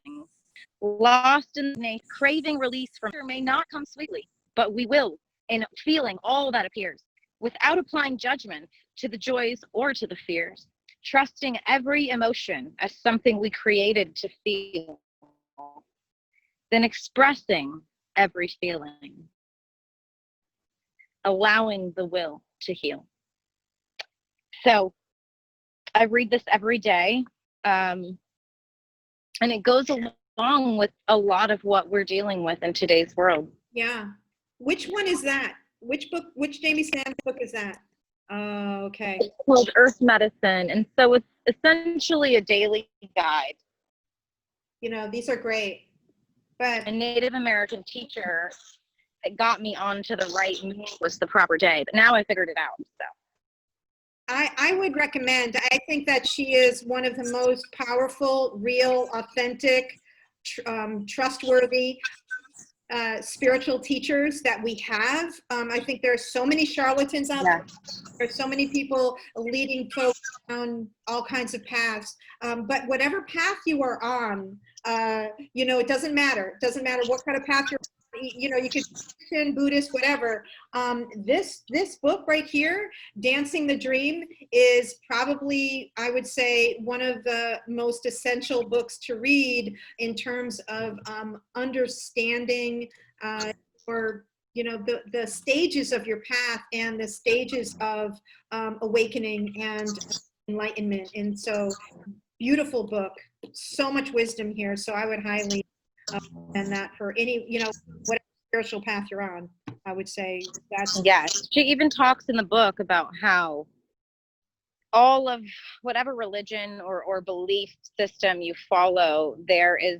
Speaker 2: lost in a craving release from fear may not come sweetly, but we will in feeling all that appears, without applying judgment to the joys or to the fears, trusting every emotion as something we created to feel, then expressing every feeling, allowing the will to heal. So I read this every day, and it goes along with a lot of what we're dealing with in today's world.
Speaker 1: Yeah. Which one is that? Which book, which Jamie Sams book is that? Oh, okay.
Speaker 2: It's called Earth Medicine. And so it's essentially a daily guide.
Speaker 1: These are great. But
Speaker 2: a Native American teacher got me onto the right moon was the proper day. But now I figured it out. So
Speaker 1: I would recommend, I think that she is one of the most powerful, real, authentic, trustworthy spiritual teachers that we have. I think there are so many charlatans out there. There's so many people leading folks down all kinds of paths. But whatever path you are on, it doesn't matter. It doesn't matter what kind of path you're on. You could Christian, Buddhist, whatever. This book right here, Dancing the Dream, is probably, I would say, one of the most essential books to read in terms of understanding or the stages of your path and the stages of awakening and enlightenment. And so, beautiful book, so much wisdom here. So I would highly recommend that for any, whatever spiritual path you're on. I would say that's.
Speaker 2: Yes, she even talks in the book about how all of whatever religion or belief system you follow, there is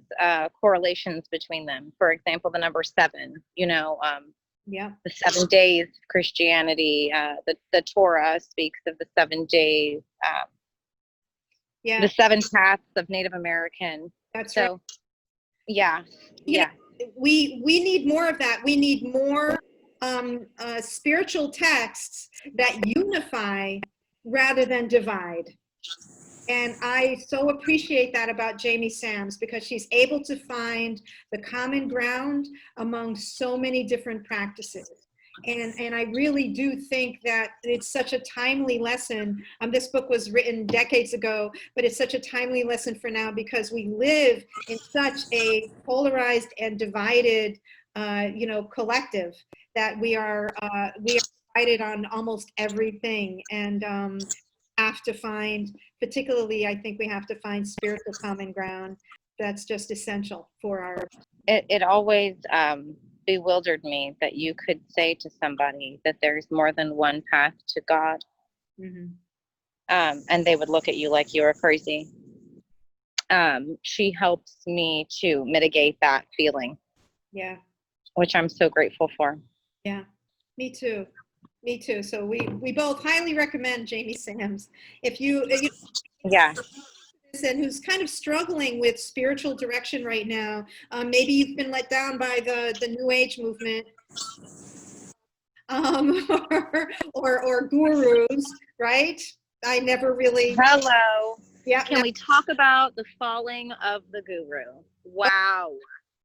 Speaker 2: correlations between them. For example, the number 7, the 7 days of Christianity, the Torah speaks of the 7 days. the 7 paths of Native American.
Speaker 1: That's
Speaker 2: so,
Speaker 1: right.
Speaker 2: Yeah.
Speaker 1: You
Speaker 2: Yeah.
Speaker 1: know, we need more of that. We need more spiritual texts that unify rather than divide. And I so appreciate that about Jamie Sams, because she's able to find the common ground among so many different practices. And I really do think that it's such a timely lesson. This book was written decades ago, but it's such a timely lesson for now, because we live in such a polarized and divided, collective, that we are divided on almost everything. And have to find, particularly, I think we have to find spiritual common ground. That's just essential for our.
Speaker 2: It always bewildered me that you could say to somebody that there's more than one path to God.
Speaker 1: Mm-hmm.
Speaker 2: And they would look at you like you were crazy. She helps me to mitigate that feeling.
Speaker 1: Yeah.
Speaker 2: Which I'm so grateful for.
Speaker 1: Yeah, me too. Me too. So we both highly recommend Jamie Sams. If you
Speaker 2: yeah,
Speaker 1: and who's kind of struggling with spiritual direction right now, maybe you've been let down by the New Age movement, or gurus, right? I never really.
Speaker 2: Hello.
Speaker 1: Yeah.
Speaker 2: Can we talk about the falling of the guru? Wow.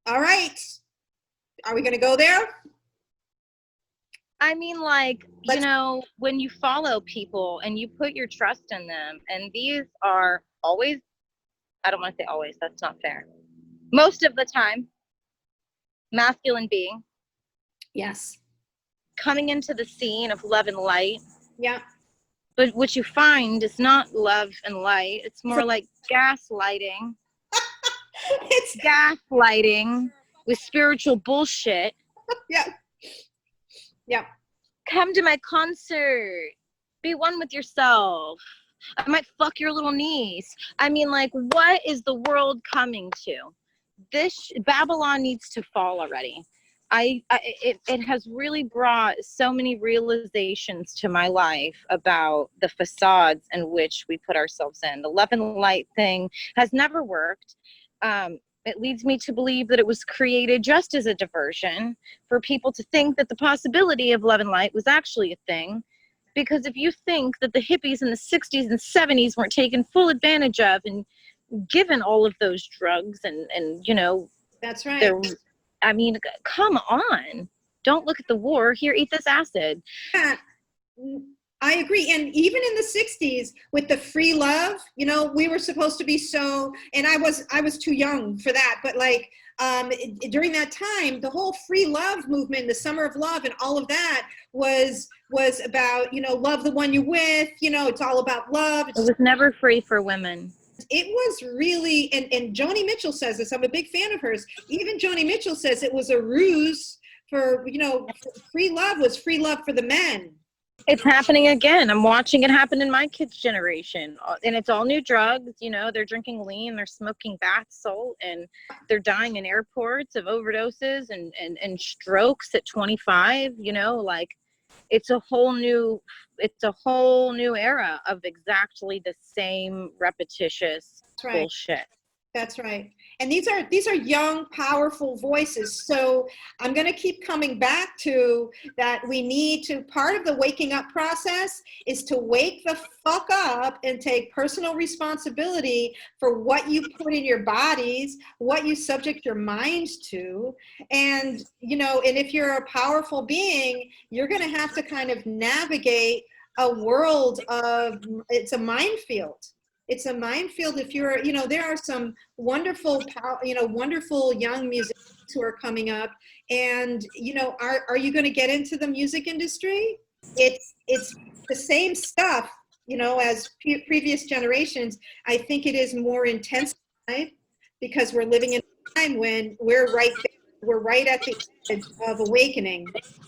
Speaker 1: All right. Are we going to go there?
Speaker 2: I mean, like, when you follow people and you put your trust in them, and these are always, I don't want to say always, that's not fair. Most of the time, masculine being.
Speaker 1: Yes.
Speaker 2: Coming into the scene of love and light.
Speaker 1: Yeah.
Speaker 2: But what you find is not love and light. It's more like gaslighting. It's gaslighting with spiritual bullshit.
Speaker 1: Yeah. Yeah.
Speaker 2: Come to my concert. Be one with yourself. I might fuck your little niece. I mean, like, what is the world coming to? This Babylon needs to fall already. It has really brought so many realizations to my life about the facades in which we put ourselves in. The love and light thing has never worked. It leads me to believe that it was created just as a diversion for people to think that the possibility of love and light was actually a thing. Because if you think that the hippies in the 60s and 70s weren't taken full advantage of and given all of those drugs and
Speaker 1: that's right.
Speaker 2: I mean, come on. Don't look at the war. Here, eat this acid.
Speaker 1: Yeah, I agree. And even in the 60s with the free love, we were supposed to be so, and I was too young for that, but like during that time, the whole free love movement, the summer of love and all of that was about, love the one you're with, it's all about love.
Speaker 2: It was never free for women.
Speaker 1: It was really, and Joni Mitchell says this, I'm a big fan of hers. Even Joni Mitchell says it was a ruse for, free love was free love for the men.
Speaker 2: It's happening again. I'm watching it happen in my kids' generation. And it's all new drugs. They're drinking lean, they're smoking bath salt, and they're dying in airports of overdoses and strokes at 25, like it's a whole new era of exactly the same repetitious bullshit.
Speaker 1: That's right. And these are young, powerful voices. So I'm going to keep coming back to that. We need to, part of the waking up process is to wake the fuck up and take personal responsibility for what you put in your bodies, what you subject your minds to. And, and if you're a powerful being, you're going to have to kind of navigate a world of, it's a minefield. It's a minefield. If you're, there are some wonderful, wonderful young musicians who are coming up, and are you going to get into the music industry? It's the same stuff, as previous generations. I think it is more intensified because we're living in a time when we're right at the edge of awakening,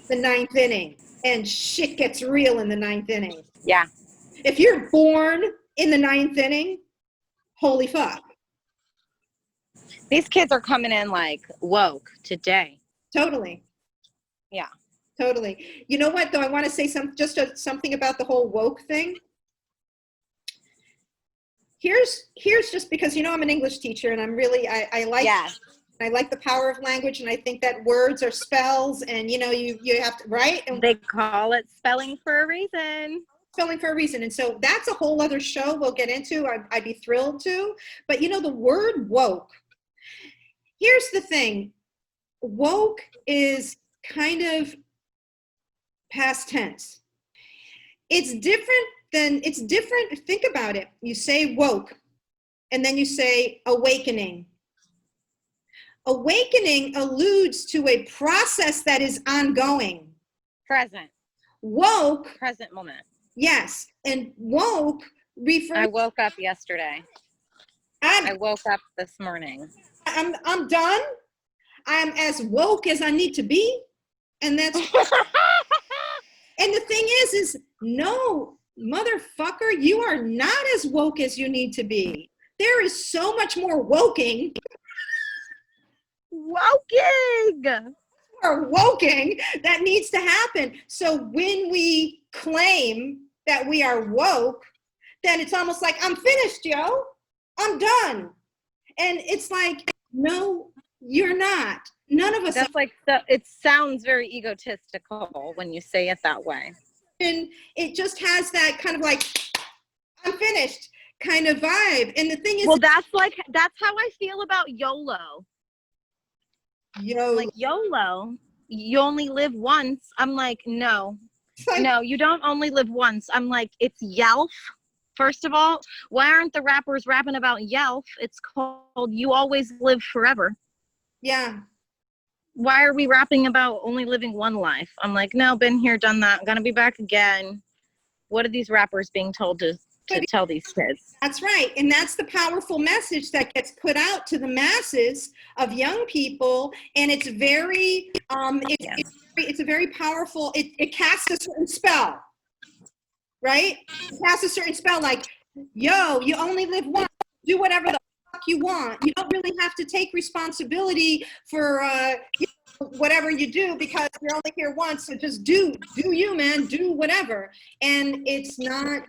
Speaker 1: the ninth inning, and shit gets real in the ninth inning.
Speaker 2: Yeah.
Speaker 1: If you're born in the ninth inning, holy fuck.
Speaker 2: These kids are coming in like woke today.
Speaker 1: Totally.
Speaker 2: Yeah.
Speaker 1: Totally. You know what, though? I want to say something about the whole woke thing. here's just because, I'm an English teacher, and I like,
Speaker 2: Yes.
Speaker 1: I like the power of language, and I think that words are spells, and you have to, right? And
Speaker 2: They call it spelling for a reason.
Speaker 1: spelling for a reason. And so that's a whole other show we'll get into. I'd be thrilled to. But the word woke, here's the thing. Woke is kind of past tense. It's different. Think about it. You say woke, and then you say awakening. Awakening alludes to a process that is ongoing.
Speaker 2: Present.
Speaker 1: Woke.
Speaker 2: Present moment.
Speaker 1: Yes. And woke refers.
Speaker 2: I woke up yesterday. I woke up this morning.
Speaker 1: I'm done. I'm as woke as I need to be. And that's and the thing is no, motherfucker, you are not as woke as you need to be. There is so much more woking. Or woking that needs to happen. So when we claim that we are woke, then it's almost like, I'm finished, yo. I'm done. And it's like, no, you're not. None of us.
Speaker 2: That's like, it sounds very egotistical when you say it that way.
Speaker 1: And it just has that kind of like, I'm finished kind of vibe. And the thing is,
Speaker 2: well, that's how I feel about YOLO. Like YOLO, you only live once. I'm like, no, you don't only live once. I'm like, it's YELF. First of all, why aren't the rappers rapping about YELF? It's called You Always Live Forever.
Speaker 1: Yeah.
Speaker 2: Why are we rapping about only living one life? I'm like, no, been here, done that. I'm going to be back again. What are these rappers being told to tell these kids?
Speaker 1: That's right. And that's the powerful message that gets put out to the masses of young people. And it's very, it's a very powerful, it casts a certain spell, right? It casts a certain spell like, yo, you only live once, do whatever the fuck you want. You don't really have to take responsibility for whatever you do because you're only here once. So just do you, man, do whatever. And it's not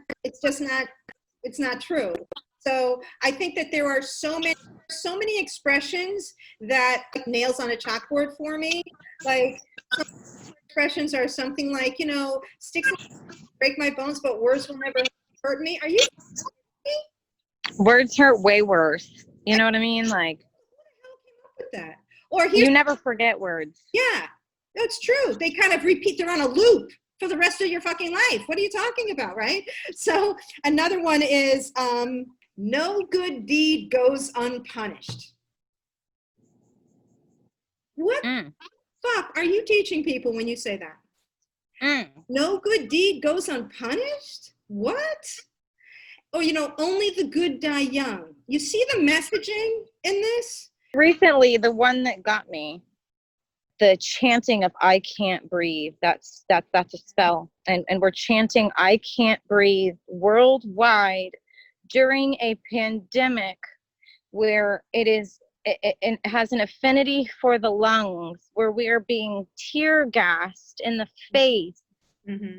Speaker 1: true. So I think that there are so many expressions that like nails on a chalkboard for me. Like some expressions are something like, sticks break my bones, but words will never hurt me. Are you?
Speaker 2: Words hurt way worse. You know what I mean? Like,
Speaker 1: with that. Or
Speaker 2: you never forget words.
Speaker 1: Yeah, that's true. They kind of repeat. They're on a loop for the rest of your fucking life. What are you talking about, right? So another one is no good deed goes unpunished. What the fuck are you teaching people when you say that? No good deed goes unpunished? What? Or, only the good die young. You see the messaging in this?
Speaker 2: Recently, the one that got me, the chanting of I can't breathe, that's a spell. And we're chanting I can't breathe worldwide during a pandemic where it has an affinity for the lungs, where we are being tear gassed in the face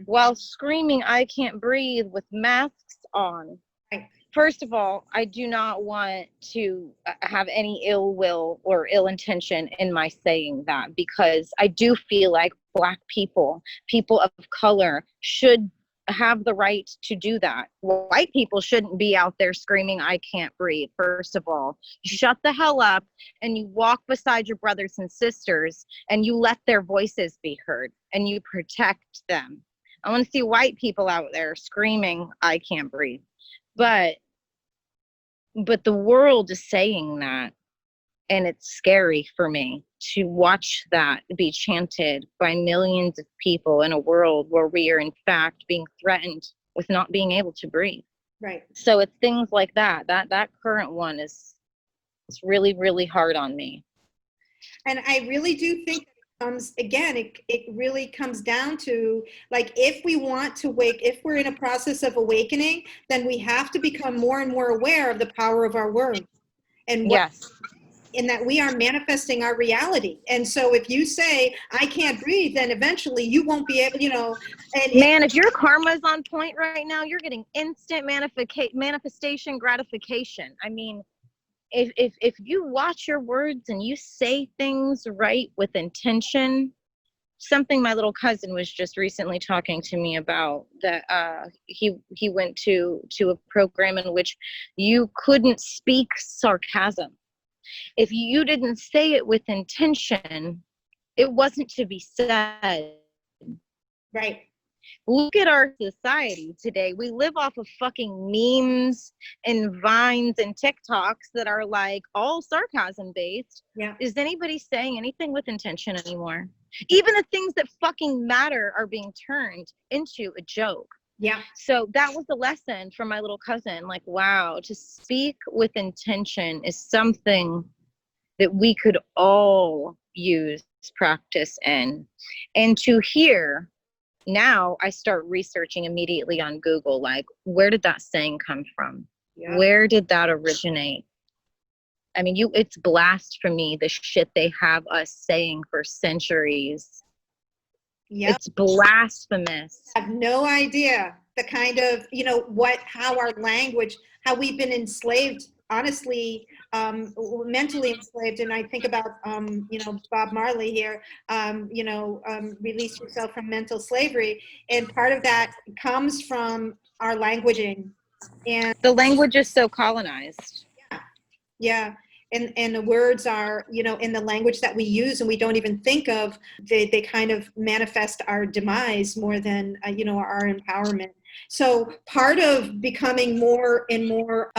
Speaker 2: while screaming I can't breathe with masks on. First of all, I do not want to have any ill will or ill intention in my saying that, because I do feel like Black people of color should have the right to do that. White people shouldn't be out there screaming, I can't breathe. First of all, you shut the hell up and you walk beside your brothers and sisters and you let their voices be heard and you protect them. I want to see white people out there screaming, I can't breathe. But the world is saying that, and it's scary for me to watch that be chanted by millions of people in a world where we are in fact being threatened with not being able to breathe.
Speaker 1: Right.
Speaker 2: So it's things like that current one is really, really hard on me.
Speaker 1: And I really do think it really comes down to, like, if we want to if we're in a process of awakening, then we have to become more and more aware of the power of our words. And in that we are manifesting our reality. And so if you say, I can't breathe, then eventually you won't be able,
Speaker 2: Man, if your karma's on point right now, you're getting instant manifestation gratification. I mean, if you watch your words and you say things right with intention, something my little cousin was just recently talking to me about, that he went to a program in which you couldn't speak sarcasm. If you didn't say it with intention, it wasn't to be said.
Speaker 1: Right.
Speaker 2: Look at our society today. We live off of fucking memes and Vines and TikToks that are like all sarcasm based.
Speaker 1: Yeah.
Speaker 2: Is anybody saying anything with intention anymore? Even the things that fucking matter are being turned into a joke.
Speaker 1: Yeah.
Speaker 2: So that was the lesson from my little cousin. Like, wow, to speak with intention is something that we could all use practice in. And to hear, now I start researching immediately on Google, like, where did that saying come from?
Speaker 1: Yeah.
Speaker 2: Where did that originate? I mean, it's blasphemy, the shit they have us saying for centuries.
Speaker 1: Yep.
Speaker 2: It's blasphemous.
Speaker 1: I have no idea the kind of, how our language, how we've been enslaved, honestly, mentally enslaved. And I think about, Bob Marley here, release yourself from mental slavery. And part of that comes from our languaging. And
Speaker 2: the language is so colonized.
Speaker 1: Yeah. And the words are, in the language that we use and we don't even think of, they kind of manifest our demise more than, our empowerment. So part of becoming more and more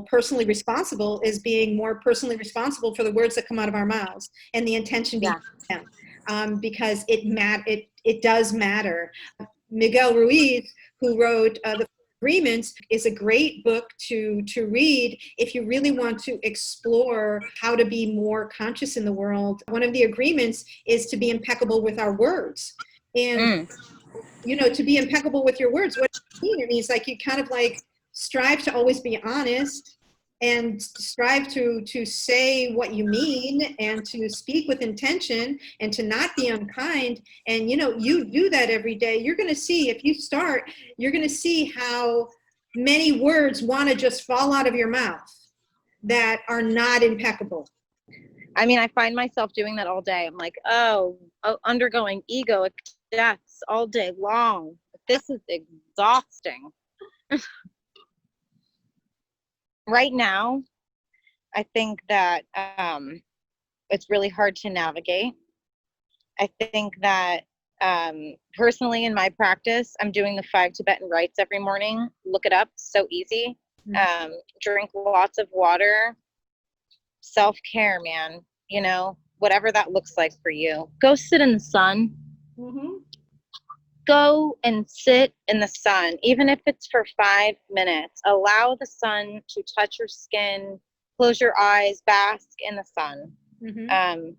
Speaker 1: personally responsible, is being more personally responsible for the words that come out of our mouths and the intention behind them, because it does matter. Miguel Ruiz, who wrote the Agreements, is a great book to read if you really want to explore how to be more conscious in the world. One of the agreements is to be impeccable with our words. And, to be impeccable with your words, what does it mean? It means like you kind of like strive to always be honest and strive to say what you mean and to speak with intention and to not be unkind. And, you do that every day. You're going to see, if you start, you're going to see how many words want to just fall out of your mouth that are not impeccable.
Speaker 2: I mean, I find myself doing that all day. I'm like, undergoing egoic deaths all day long. This is exhausting. Right now, I think that it's really hard to navigate. I think that personally in my practice, I'm doing the 5 Tibetan rites every morning. Look it up, so easy. Drink lots of water. Self-care, man. Whatever that looks like for you. Go sit in the sun.
Speaker 1: Mm-hmm.
Speaker 2: Go and sit in the sun, even if it's for 5 minutes. Allow the sun to touch your skin. Close your eyes, bask in the sun.
Speaker 1: Mm-hmm.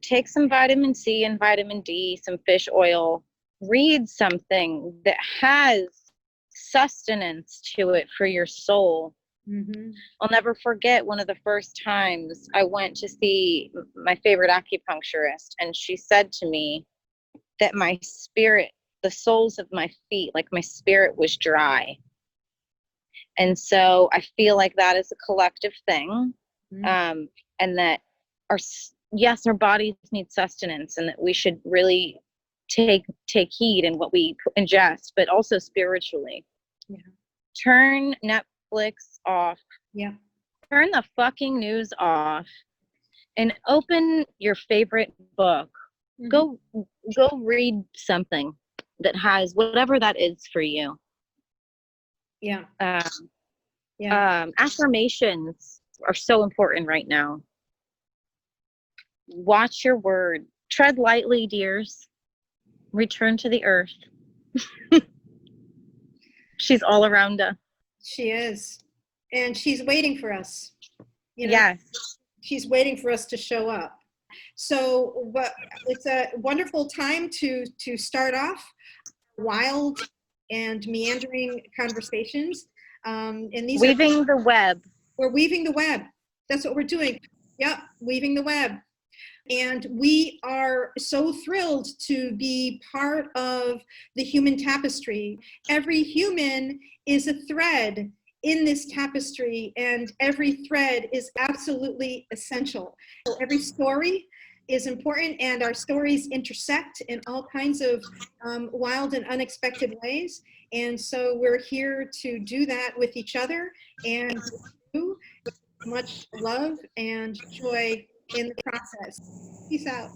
Speaker 2: Take some vitamin C and vitamin D, some fish oil. Read something that has sustenance to it for your soul.
Speaker 1: Mm-hmm.
Speaker 2: I'll never forget one of the first times I went to see my favorite acupuncturist, and she said to me that my spirit, the soles of my feet, like my spirit was dry. And so I feel like that is a collective thing. And that our bodies need sustenance, and that we should really take heed in what we ingest, but also spiritually.
Speaker 1: Yeah.
Speaker 2: Turn Netflix off.
Speaker 1: Yeah.
Speaker 2: Turn the fucking news off and open your favorite book. Go read something that has whatever that is for you.
Speaker 1: Yeah.
Speaker 2: Affirmations are so important right now. Watch your word. Tread lightly, dears. Return to the earth. She's all around us.
Speaker 1: She is. And she's waiting for us.
Speaker 2: Yes.
Speaker 1: She's waiting for us to show up. So it's a wonderful time to start off wild and meandering conversations. And these
Speaker 2: weaving the web.
Speaker 1: We're weaving the web. That's what we're doing. Yep, weaving the web. And we are so thrilled to be part of the human tapestry. Every human is a thread in this tapestry, and every thread is absolutely essential. So every story is important, and our stories intersect in all kinds of wild and unexpected ways. And so we're here to do that with each other, and much love and joy in the process. Peace out.